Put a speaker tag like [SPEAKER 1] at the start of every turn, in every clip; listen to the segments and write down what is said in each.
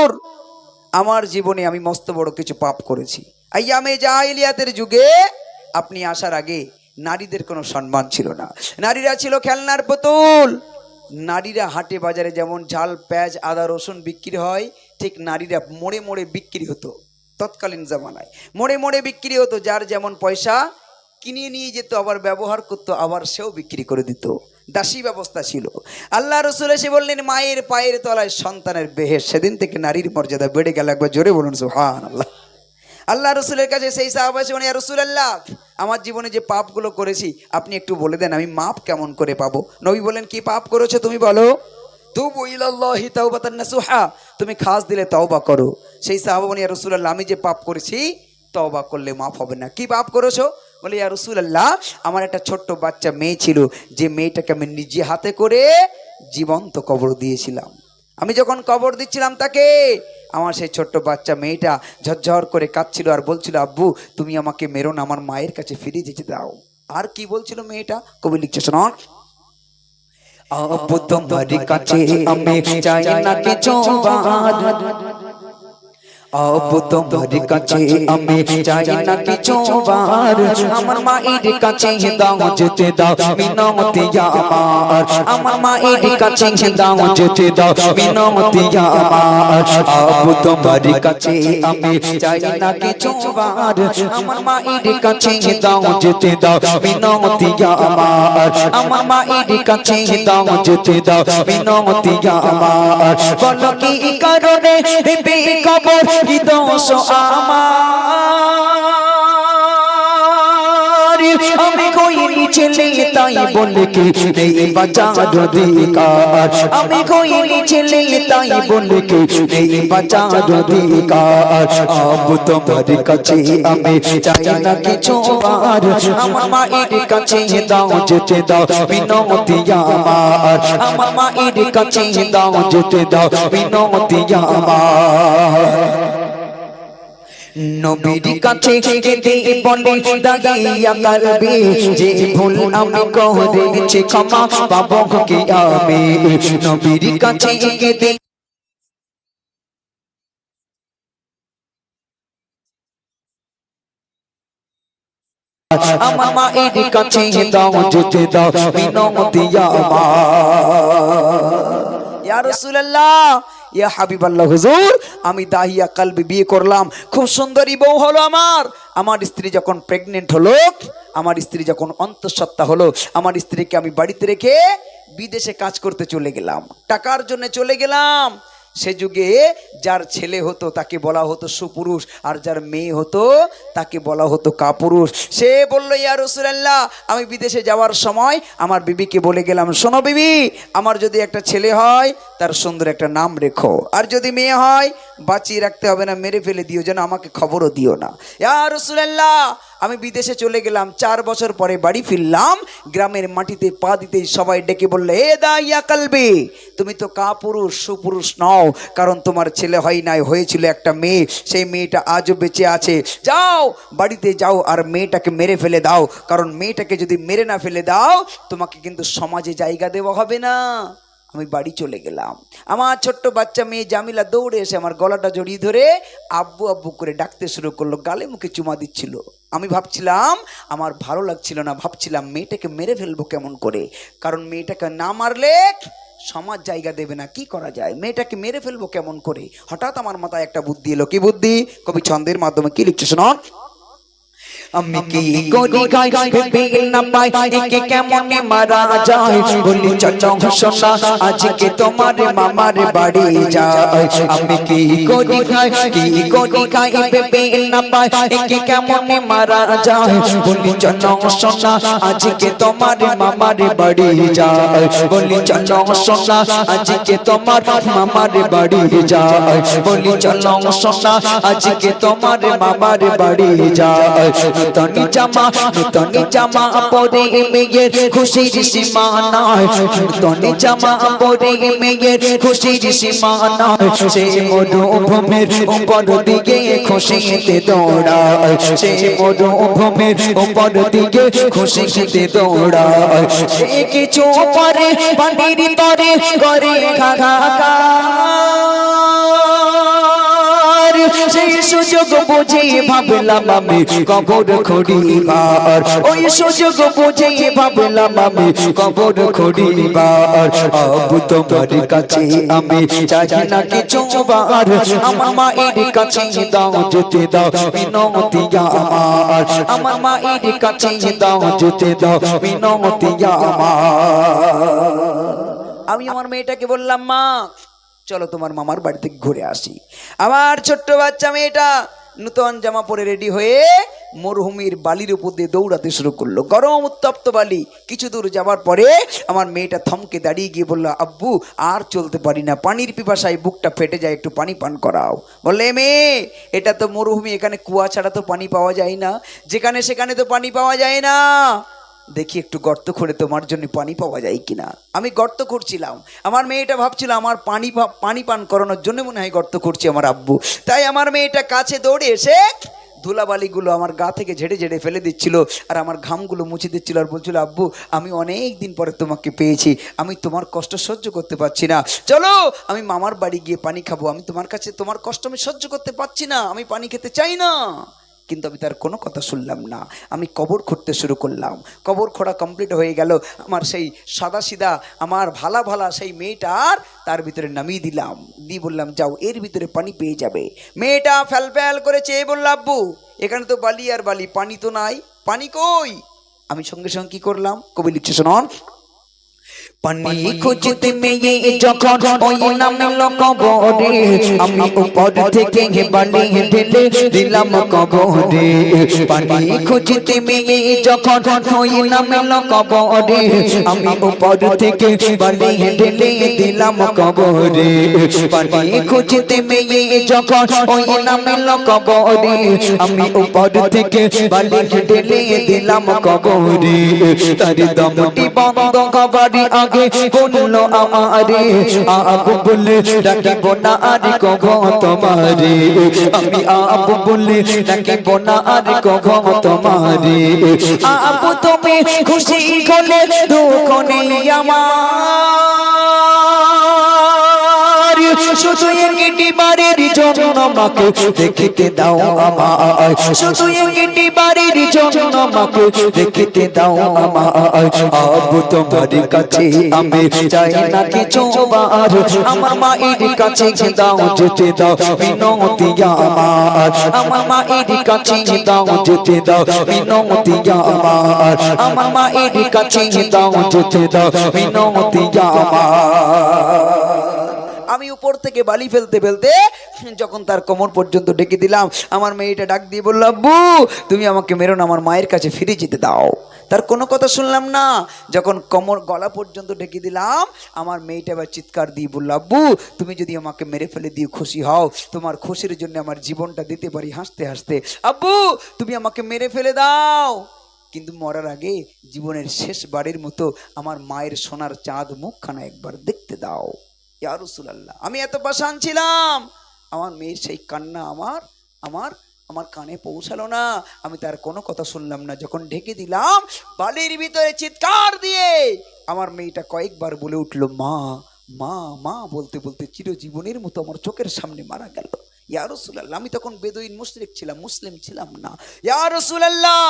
[SPEAKER 1] হুজুর আমার জীবনে আমি মস্ত বড় কিছু পাপ করেছি। আইয়ামে জাহিলিয়াতের যুগে আপনি আসার আগে নারীদের কোনো সম্মান ছিল না, নারীরা ছিল খেলনার পুতুল। নারীরা হাটে বাজারে যেমন ঝাল পেঁয়াজ আদা রসুন বিক্রি হয়, ঠিক নারীরা মোড়ে মোড়ে বিক্রি হতো। তৎকালীন জামানায় মোড়ে মোড়ে বিক্রি হতো, যার যেমন পয়সা কিনে নিয়ে যেত, আবার ব্যবহার করতো, আবার সেও বিক্রি করে দিত। দাসী ব্যবস্থা ছিল। আল্লাহ রসুল এসে বললেন মায়ের পায়ের তলায় সন্তানের বেহেশ। সেদিন থেকে নারীর মর্যাদা বেড়ে গেল। একবার জোরে বলুন সুবহানাল্লাহ। আল্লাহ রসুলের কাছে সেই সাহাবা এসে বলেন, ইয়া রাসূলুল্লাহ, আমার জীবনে যে পাপগুলো করেছি আপনি একটু বলে দেন, আমি মাপ কেমন করে পাবো? নবী বলেন, কি পাপ করেছো তুমি বলো? তুবু ইলাল্লাহি তাওবাতান নাসুহা, তুমি খাস দিলে তওবা করো। সেই সাহাবা বলেন, ইয়া রাসূলুল্লাহ, আমি যে পাপ করেছি তওবা করলে মাফ হবে না। কি পাপ করেছো? বলে, ইয়া রাসূলুল্লাহ, আমার একটা ছোট্ট বাচ্চা মেয়ে ছিল, যে মেয়েটাকে আমি নিজে হাতে করে জীবন্ত কবর দিয়েছিলাম। আমি যখন কবর দিচ্ছিলাম তাকে, আমার সেই ছোট্ট বাচ্চা মেয়েটা ঝরঝর করে কাঁদছিল আর বলছিল, আব্বু তুমি আমাকে মেরো না, আমার মায়ের কাছে ফিরে যেতে দাও। আর কি বলছিল মেয়েটা, কবি লিখছে শোনো, আব্বু তোমার কাছে আমি চাই না কিছু বাদ, আব্বু তোমার কাছে আমি চাই না কিছু বার, আমার মায়ের কাছে দাও যেতে দাও মিনতি আমার, আমার মায়ের কাছে দাও যেতে দাও মিনতি আমার, আব্বু তোমার কাছে আমি চাই না কিছু বার, আমার মায়ের কাছে দাও যেতে দাও মিনতি আমার, আমার মায়ের কাছে দাও যেতে দাও মিনতি আমার। বলো কি কারণে বেখবর কি দোষ আমার, আমি কইনি ছেলে তাই বলে কি নেই বাঁচার অধিকার, আমি কইনি ছেলে তাই বলে কি নেই বাঁচার অধিকার, আব্বু তোমার কাছে আমি চাই না কিছু আর, আমার মায়ের কাছে দাও যেতে দাও মিনতি আমার, আমার মায়ের কাছে দাও যেতে দাও মিনতি আমার। নবীর কাছে কেঁদে বলে দাগিয়া কালবে, যে ভুল আমি করেছি ক্ষমা পাবো কি আমি, নবীর কাছে কেঁদে আমার মায়ের কাছে দাও যেতে দাও মিনতি আমার। ইয়া রাসূলুল্লাহ, ইয়া হাবিবাল্লাহ, হুজুর আমি দাহিয়া কালবি বিয়ে করলাম, খুব সুন্দরী বউ হলো আমার। আমার স্ত্রী যখন প্রেগনেন্ট হলো, আমার স্ত্রী যখন অন্তঃসত্ত্বা হলো, আমার স্ত্রীকে আমি বাড়িতে রেখে বিদেশে কাজ করতে চলে গেলাম, টাকার জন্য চলে গেলাম। সে যুগে যার ছেলে হতো তাকে বলা হতো সুপুরুষ, আর যার মেয়ে হতো তাকে বলা হতো কাপুরুষ। সে বলল, ইয়া রাসূলুল্লাহ, আমি বিদেশে যাওয়ার সময় আমার বিবিকে বলে গেলাম, শোনো বিবি, আমার যদি একটা ছেলে হয় তার সুন্দর একটা নাম রেখো, আর যদি মেয়ে হয় বাঁচিয়ে রাখতে হবে না, মেরে ফেলে দিও, যেন আমাকে খবরও দিও না। ইয়া রাসূলুল্লাহ, আমি বিদেশে চলে গেলাম, 4 বছর পরে বাড়ি ফিরলাম, গ্রামের মাটিতে পা দিতেই সবাই ডেকে বললে, এ দাহিয়া কালবি, তুমি তো কাপুরুষ সুপুরুষ নও, কারণ তোমার ছেলে হয় নাই, হয়েছিল একটা মেয়ে, সেই মেয়েটা আজও বেঁচে আছে, যাও বাড়িতে যাও আর মেয়েটাকে মেরে ফেলে দাও, কারণ মেয়েটাকে যদি মেরে না ফেলে দাও তোমাকে কিন্তু সমাজে জায়গা দেওয়া হবে না। আমি বাড়ি চলে গেলাম, আমার ছোট্ট বাচ্চা মেয়ে জামিলা দৌড়ে এসে আমার গলাটা জড়িয়ে ধরে আব্বু আব্বু করে ডাকতে শুরু করলো, গালে মুখে চুমা দিচ্ছিল। আমি ভাবছিলাম, আমার ভালো লাগছিল না, ভাবছিলাম মেয়েটাকে মেরে ফেলবো কেমন করে, কারণ মেয়েটাকে না মারলে সমাজ জায়গা দেবে না, কি করা যায়, মেয়েটাকে মেরে ফেলবো কেমন করে। হঠাৎ আমার মাথায় একটা বুদ্ধি এলো। কি বুদ্ধি? কবি ছন্দের মাধ্যমে কি লিখছে শোনো, আমি কি করি গাই ভেবে না পাই একে কেমনে মারা যায়, বলি চলো সোনা আজকে তোমার মামার বাড়ি যাই, আমি কি করি গাই কি করি গাই ভেবে না পাই একে কেমনে মারা যায়, বলি চলো সোনা আজকে তোমার মামার বাড়ি যাই, বলি চলো সোনা আজকে তোমার মামার বাড়ি যাই, বলি চলো সোনা আজকে তোমার মামার বাড়ি যাই। নূতন জামা পরে মেয়ের খুশির সীমা নাই, নূতন জামা পরে মেয়ের খুশির সীমা নাই, সে মরুভূমির উপর দিকে খুশিতে দৌড়ায়, সে মরুভূমির উপর দিকে খুশিতে দৌড়ায়, সে কিছু পরে পানির তরে করে হাহাকার,
[SPEAKER 2] সুযোগ বুঝে ভাবলাম আমি কবর খড়িবার, ওই সুযোগ বুঝে ভাবলাম আমি কবর খড়িবার। আবু তোমার কাছে আমি চাই না কিছু বার, আমার মায়ের কাছে দাও যেতে দাও মিনতি আমার, আমার মায়ের কাছে দাও যেতে দাও মিনতি আমার।
[SPEAKER 1] আমি আমার মেয়েটাকে বললাম, মা চলো তোমার মামার বাড়ি থেকে ঘুরে আসি। আমার ছোট্ট বাচ্চা মেয়েটা নূতন জামা পরে রেডি হয়ে মরুভূমির বালির উপর দিয়ে দৌড়াতে শুরু করলো, গরম উত্তপ্ত বালি। কিছু দূর যাবার পরে আমার মেয়েটা থমকে দাঁড়িয়ে গিয়ে বললো, আব্বু আর চলতে পারি না, পানির পিপাসায় বুকটা ফেটে যায়, একটু পানি পান করাও। বললে, মেয়ে এটা তো মরুভূমি, এখানে কুয়া ছাড়া তো পানি পাওয়া যায় না, যেখানে সেখানে তো পানি পাওয়া যায় না, দেখি একটু গর্ত করে তোমার জন্য পানি পাওয়া যায় কিনা। আমি গর্ত করছিলাম, আমার মেয়েটা ভাবছিল আমার পানি পান করানোর জন্য মনে হয় গর্ত করছি আমার আব্বু। তাই আমার মেয়েটা কাছে দৌড়ে এসে ধুলাবালিগুলো আমার গা থেকে ঝেড়ে ঝেড়ে ফেলে দিচ্ছিল, আর আমার ঘামগুলো মুছে দিচ্ছিল, আর বলছিল, আব্বু আমি অনেক দিন পরে তোমাকে পেয়েছি, আমি তোমার কষ্ট সহ্য করতে পারছি না, চলো আমি মামার বাড়ি গিয়ে পানি খাবো, আমি তোমার কাছে তোমার কষ্ট আমি সহ্য করতে পারছি না, আমি পানি খেতে চাই না। কিন্তু আমি তার কোনো কথা শুনলাম না, আমি কবর খুঁড়তে শুরু করলাম। কবর খোঁড়া কমপ্লিট হয়ে গেল, আমার সেই সাদা সিধা আমার ভালা ভালা সেই মেয়েটার তার ভিতরে নামিয়ে দিলাম, দিয়ে বললাম, যাও এর ভিতরে পানি পেয়ে যাবে। মেয়েটা ফ্যাল ফ্যাল করে চেয়ে বলল, আব্বু এখানে তো বালি আর বালি, পানি তো নাই, পানি কই? আমি সঙ্গে সঙ্গে কি করলাম, কবি লিখছে শোনন।
[SPEAKER 2] পানি খুঁজতে মেয়ে যখন ওই নামল কবরে, আমি উপর থেকে বালি ঢেলে দিলাম কবরে। পানি খুঁজতে মেয়ে যখন ওই নামল কবরে, আমি উপর থেকে বালি ঢেলে দিলাম কবরে। পানি খুঁজতে মেয়ে যখন ওই নামল কবরে, আমি উপর থেকে বালি ঢেলে দিলাম কবরে। তার দমটি বন্ধ কবরে আগে বললো আমারে, আবু বলে ডাকিব না আর কখো তোমারে, আমি আবু বলে ডাকিব না আর কখো তোমারে। আবু তুমি খুশি হলে দুঃখ নেই আমার, শুধু একটি বারের জন্য মাকে দেখিতে দাও আমায়, শুধু একটি বারের জন্য মাকে দেখিতে দাও আমায়। আবু তোমার কাছে আমি চাই না কিছু বার, আমার মায়ের কাছে দাও যেতে দাও মিনতি আমার, আমার মায়ের কাছে দাও যেতে দাও মিনতি আমার, আমার মায়ের কাছে দাও যেতে দাও মিনতি আমার।
[SPEAKER 1] আমি উপর থেকে বালি ফেলতে ফেলতে যখন তার কোমর পর্যন্ত ডেকে দিলাম, আমার মেয়েটা ডাক দিয়ে বলল, আব্বু তুমি আমাকে মেরো না, আমার মায়ের কাছে ফিরে যেতে দাও। তার কোনো কথা শুনলাম না, যখন কোমর গলা পর্যন্ত ডেকে দিলাম, আমার মেয়েটা এবার চিৎকার দিয়ে বলল, আব্বু তুমি যদি আমাকে মেরে ফেলে দিয়ে খুশি হও, তোমার খুশির জন্য আমার জীবনটা দিতে পারি হাসতে হাসতে, আব্বু তুমি আমাকে মেরে ফেলে দাও, কিন্তু মরার আগে জীবনের শেষ বারের মতো আমার মায়ের সোনার চাঁদ মুখখানা একবার দেখতে দাও। ইয়া রাসূলুল্লাহ, আমি এত পাষাণ ছিলাম, আমার মেয়ের সেই কান্না আমার আমার আমার কানে পৌঁছালো না, আমি তার কোনো কথা শুনলাম না। যখন ঢেকে দিলাম, বালির ভিতরে চিৎকার দিয়ে আমার মেয়েটা কয়েকবার বলে উঠলো, মা মা মা বলতে বলতে চিরজীবনের মতো আমার চোখের সামনে মারা গেল। ইয়া রাসূলুল্লাহ, আমি তখন বেদুইন মুশরিক ছিলাম, মুসলিম ছিলাম না। ইয়া রাসূলুল্লাহ,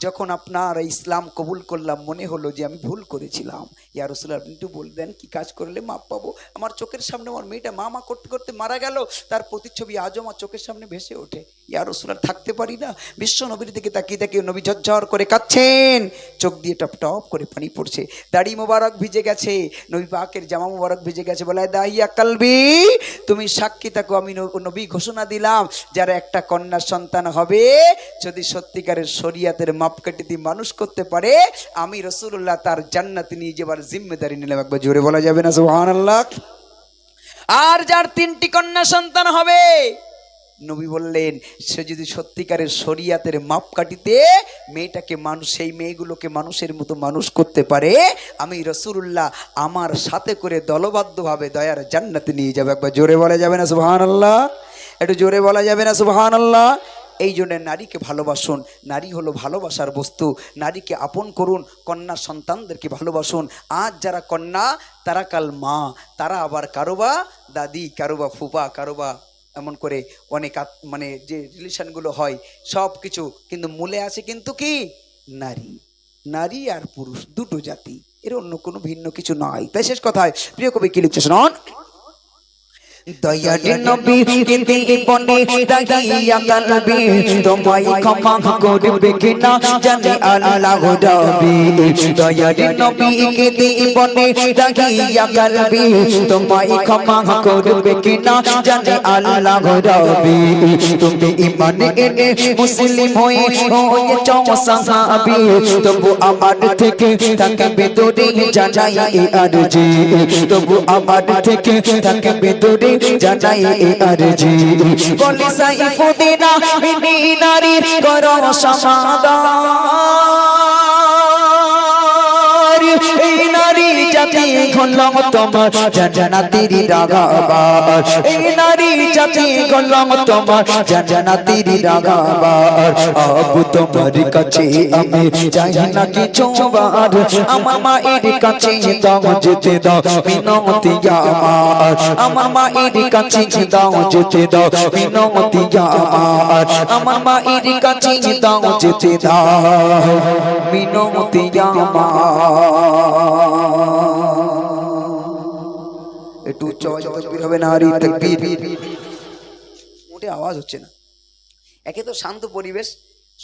[SPEAKER 1] যখন আপনার ইসলাম কবুল করলাম মনে হলো যে আমি ভুল করেছিলাম। ইয়া রাসূলুল্লাহ, আপনি একটু বলবেন কি কাজ করলে মাপ পাবো? আমার চোখের সামনে আমার মেয়েটা মা মা করতে করতে মারা গেল, তার প্রতিচ্ছবি আজও আমার চোখের সামনে ভেসে ওঠে। ইয়া রাসূলুল্লাহ, থাকতে পারি না, বিশ্ব নবীর দিকে তাকিয়ে তাকিয়ে নবী ঝরঝর করে কাঁদছেন, চোখ দিয়ে টপ টপ করে পানি পড়ছে, দাড়ি মোবারক ভিজে গেছে, নবী পাকের জামা মোবারক ভিজে গেছে। বলে, দাহিয়া কালবি তুমি সাক্ষী থাকো, আমি নবী ঘোষণা দিলাম যারা একটা কন্যা সন্তান হবে, যদি সত্যিকারের শরিয়াতের মাপকাঠি দিয়ে মানুষ করতে পারে, আমি রাসূলুল্লাহ তার জান্নাতে নিয়ে যাবার জিম্মেদারি নিলাম। একবার জোরে বলা যাবে না সুবহানাল্লাহ? আর যার 3টি কন্যা সন্তান হবে, নবী বললেন সে যদি সত্যিকারের শরিয়াতের মাপকাঠিতে মেয়েটাকে মানুষ, সেই মেয়েগুলোকে মানুষের মতো মানুষ করতে পারে, আমি রাসূলুল্লাহ আমার সাথে করে দলবদ্ধভাবে দয়ার জান্নাতে নিয়ে যাবে। একবার জোরে বলা যাবে না সুবহানাল্লাহ? একটু জোরে বলা যাবে না সুবহানাল্লাহ? এই জন্য নারীকে ভালোবাসুন, নারী হলো ভালোবাসার বস্তু, নারীকে আপন করুন, কন্যা সন্তানদেরকে ভালোবাসুন। আজ যারা কন্যা তারা কাল মা, তারা আবার কারোবা দাদি, কারোবা ফুপা, কারোবা এমন করে অনেক মানে যে রিলেশনগুলো হয় সব কিছু কিন্তু মূলে আছে কিন্তু কি নারী, নারী আর পুরুষ দুটো জাতি, এর অন্য কোনো ভিন্ন কিছু নয়। তাই শেষ কথায় প্রিয় কবি কি লিখছে শুনুন,
[SPEAKER 2] দয়ার নবী কে বনে দাহিয়া কালবে তোমায় ক্ষমা করবে কিনা জানে আল্লাহ রাব্বি। দয়ার নবী কে বনে দাহিয়া কালবে তোমায় ক্ষমা করবে কিনা জানে আল্লাহ রাব্বি। তুমি ঈমান এনে মুসলিম হয়ে সাহাবী, তবু আমার থেকে থাকবে দূরে জানাই আরজি, তবু আমার থেকে থাকবে দূরে জানাই আরজি। বলে সাইফুদ্দিন আহমেদ নারীর করো সমাদার, এই নারী জাতি হলাম তোমার জান্নাতের রাগাবার, এই নারী জাতি হলাম তোমার জান্নাতের রাগাবার। আবু তোমার কাছে আমি চাই না কিছু বার, আমার মায়ের কাছে দাও যেতে দাও মিনতি আমার, আমার মায়ের কাছে দাও যেতে দাও মিনতি আমার, আমার মায়ের কাছে দাও যেতে দাও মিনতি আমার।
[SPEAKER 1] একটু উচ্চ আওয়াজে তাকবীর হবে, নারী তাকবীর। মোটে আওয়াজ হচ্ছে না, একে তো শান্ত পরিবেশ,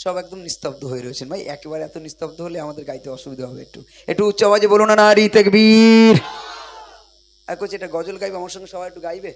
[SPEAKER 1] সব একদম নিস্তব্ধ হয়ে রয়েছেন ভাই, একেবারে এত নিস্তব্ধ হলে আমাদের গাইতে অসুবিধা হবে। একটু একটু উচ্চ আওয়াজে বলুন না নারী তাকবীর। আর কোচ এটা গজল গাইবে আমার সঙ্গে, সবাই একটু গাইবে।